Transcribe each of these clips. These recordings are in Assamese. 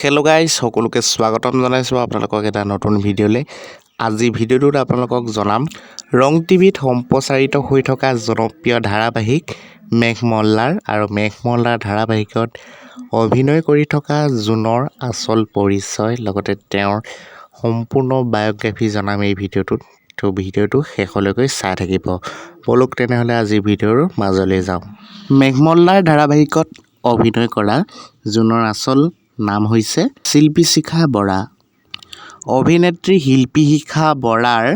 হেল্ল' গাইজ সকলোকে স্বাগতম জনাইছোঁ আপোনালোকক এটা নতুন ভিডিঅ'লৈ। আজি ভিডিঅ'টোত আপোনালোকক জনাম ৰং টিভিত সম্প্ৰচাৰিত হৈ থকা জনপ্ৰিয় ধাৰাবাহিক মেঘমল্লাৰ আৰু মেঘমল্লাৰ ধাৰাবাহিকত অভিনয় কৰি থকা জুনৰ আচল পৰিচয় লগতে তেওঁৰ সম্পূৰ্ণ বায়'গ্ৰাফী জনাম এই ভিডিঅ'টোত। তো ভিডিঅ'টো শেষলৈকে চাই থাকিব। বলক তেনেহ'লে আজি ভিডিঅ'ৰ মাজলৈ যাওঁ। মেঘমল্লাৰ ধাৰাবাহিকত অভিনয় কৰা জুনৰ আচল নাম হৈছে শিল্পী শিখা বৰা। অভিনেত্ৰী শিল্পী শিখা বৰাৰ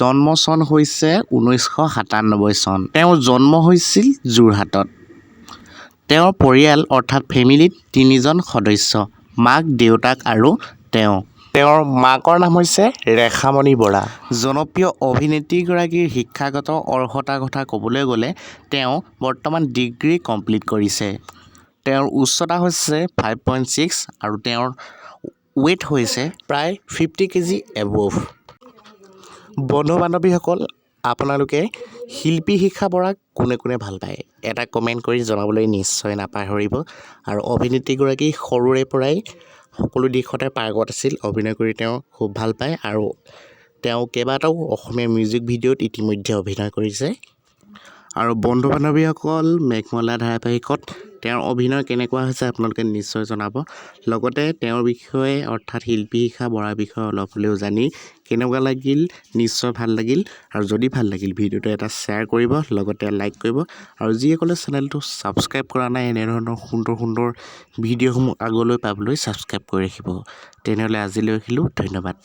জন্ম চন হৈছে 1997 চন। তেওঁৰ জন্ম হৈছিল যোৰহাটত। তেওঁৰ পৰিয়াল অৰ্থাৎ ফেমিলিত 3জন সদস্য, মাক, দেউতাক আৰু তেওঁ। তেওঁৰ মাকৰ নাম হৈছে ৰেখামণি বৰা। জনপ্ৰিয় অভিনেত্ৰীগৰাকীৰ শিক্ষাগত অৰ্হতাৰ কথা ক'বলৈ গ'লে তেওঁ বৰ্তমান ডিগ্ৰী কমপ্লিট কৰিছে। তেওঁৰ উচ্চতা হৈছে 5.6 আৰু তেওঁৰ ৱেইট হৈছে প্ৰায় 50 কেজি এবভ। বন্ধু বান্ধৱীসকল, আপোনালোকে শিল্পী শিখা বৰাক কোনে কোনে ভাল পায় এটা কমেণ্ট কৰি জনাবলৈ নিশ্চয় নাপাহৰিব। আৰু অভিনেত্ৰীগৰাকী সৰুৰে পৰাই সকলো দিশতে পাৰ্গত আছিল। অভিনয় কৰি তেওঁ খুব ভাল পায় আৰু তেওঁ কেইবাটাও অসমীয়া মিউজিক ভিডিঅ'ত ইতিমধ্যে অভিনয় কৰিছে। আৰু বন্ধু বান্ধৱীসকল, মেঘমল্লা ধাৰাবাহিকত তেওঁৰ অভিনয় কেনেকুৱা হৈছে আপোনালোকে নিশ্চয় জনাব। লগতে তেওঁৰ বিষয়ে অৰ্থাৎ শিল্পী শিখা বৰাৰ বিষয়ে অলপ হ'লেও জানি কেনেকুৱা লাগিল, নিশ্চয় ভাল লাগিল। আৰু যদি ভাল লাগিল ভিডিঅ'টো এটা শ্বেয়াৰ কৰিব, লগতে লাইক কৰিব। আৰু যিসকলে চেনেলটো ছাবস্ক্ৰাইব কৰা নাই এনেধৰণৰ সুন্দৰ সুন্দৰ ভিডিঅ'সমূহ আগলৈ পাবলৈ ছাবস্ক্ৰাইব কৰি ৰাখিব। তেনেহ'লে আজিলৈ ৰাখিলোঁ, ধন্যবাদ।